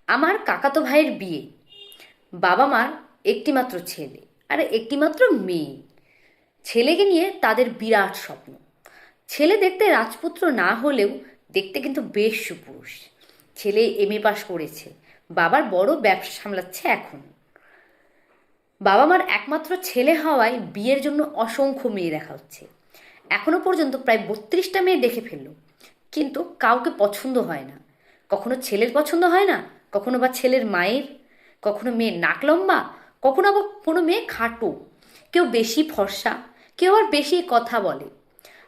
আমার কাকাতো ভাইয়ের বিয়ে। বাবা মার একটিমাত্র ছেলে আর একটিমাত্র মেয়ে। ছেলেকে নিয়ে তাদের বিরাট স্বপ্ন। ছেলে দেখতে রাজপুত্র না হলেও দেখতে কিন্তু বেশ সুপুরুষ। ছেলে এমএ পাশ করেছে, বাবার বড় ব্যবসা সামলাচ্ছে এখন। বাবা মার একমাত্র ছেলে হওয়ায় বিয়ের জন্য অসংখ্য মেয়ে দেখা হচ্ছে। এখনো পর্যন্ত প্রায় 32টা মেয়ে দেখে ফেললো, কিন্তু কাউকে পছন্দ হয় না। কখনো ছেলের পছন্দ হয় না, কখনো বা ছেলের মায়ের, কখনো মেয়ের নাক লম্বা, কখনো আবার কোনো মেয়ে খাটো। কেউ বেশি ফর্সা, কেউ আবার বেশি কথা বলে,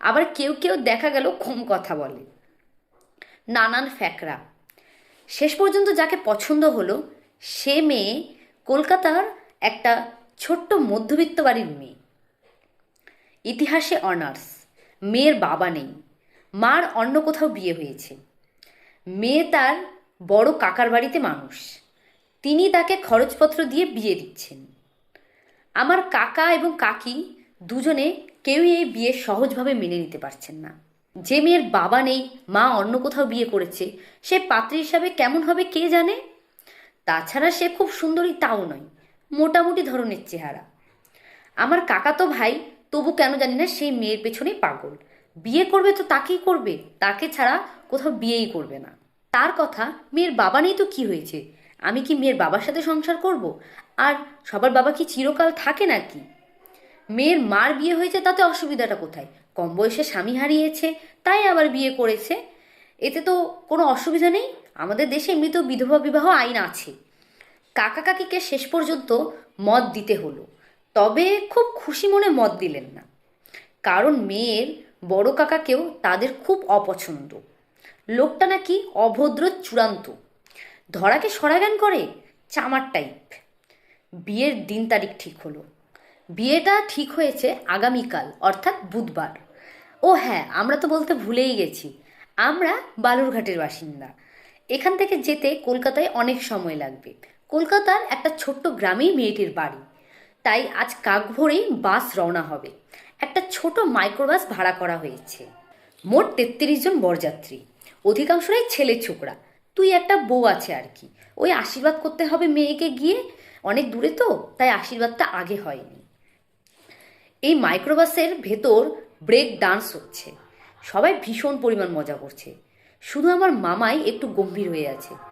আবার কেউ কেউ দেখা গেল কম কথা বলে। নানান ফ্যাকরা। শেষ পর্যন্ত যাকে পছন্দ হলো সে মেয়ে কলকাতার একটা ছোট্ট মধ্যবিত্ত বাড়ির মেয়ে। ইতিহাসে অনার্স। মেয়ের বাবা নেই, মার অন্য কোথাও বিয়ে হয়েছে। মেয়ে তার বড় কাকার বাড়িতে মানুষ, তিনি তাকে খরচপত্র দিয়ে বিয়ে দিচ্ছেন। আমার কাকা এবং কাকি দুজনে কেউই এই বিয়ে সহজভাবে মেনে নিতে পারছেন না। যে মেয়ের বাবা নেই, মা অন্য কোথাও বিয়ে করেছে, সে পাত্রী হিসাবে কেমন হবে কে জানে। তাছাড়া সে খুব সুন্দরী তাও নয়, মোটামুটি ধরনের চেহারা। আমার কাকাতো ভাই তবু কেন জানি না সেই মেয়ের পেছনেই পাগল। বিয়ে করবে তো তাকেই করবে, তাকে ছাড়া কোথাও বিয়েই করবে না। তার কথা, মেয়ের বাবা নেই তো কি হয়েছে, আমি কি মেয়ের বাবার সাথে সংসার করব? আর সবার বাবা কি চিরকাল থাকে নাকি? মেয়ের মার বিয়ে হয়েছে তাতে অসুবিধাটা কোথায়? কম বয়সে স্বামী হারিয়েছে, তাই আবার বিয়ে করেছে, এতে তো কোনো অসুবিধা নেই। আমাদের দেশে এমনিতেও বিধবা বিবাহ আইন আছে। কাকা কাকিকে শেষ পর্যন্ত মত দিতে হলো, তবে খুব খুশি মনে মত দিলেন না, কারণ মেয়ের বড় কাকাকেও তাদের খুব অপছন্দ। লোকটা নাকি অভদ্র চূড়ান্ত, ধরাকে সরাজ্ঞান করে, চামার টাইপ। বিয়ের দিন তারিখ ঠিক হলো। বিয়েটা ঠিক হয়েছে আগামীকাল, অর্থাৎ বুধবার। ও হ্যাঁ, আমরা তো বলতে ভুলেই গেছি, আমরা বালুরঘাটের বাসিন্দা। এখান থেকে যেতে কলকাতায় অনেক সময় লাগবে। কলকাতার একটা ছোট্ট গ্রামেই মেয়েটির বাড়ি, তাই আজ কাক ভোরেই বাস রওনা হবে। একটা ছোট মাইক্রোবাস ভাড়া করা হয়েছে। মোট 33 জন বরযাত্রী, অধিকাংশরাই ছেলে ছোকরা। তুই একটা বউ আছে আর কি। ওই আশীর্বাদ করতে হবে মেয়েকে গিয়ে, অনেক দূরে তো, তাই আশীর্বাদটা আগে হয়নি। এই মাইক্রোবাসের ভেতর ব্রেক ডান্স হচ্ছে, সবাই ভীষণ পরিমাণ মজা করছে। শুধু আমার মামাই একটু গম্ভীর হয়ে আছে।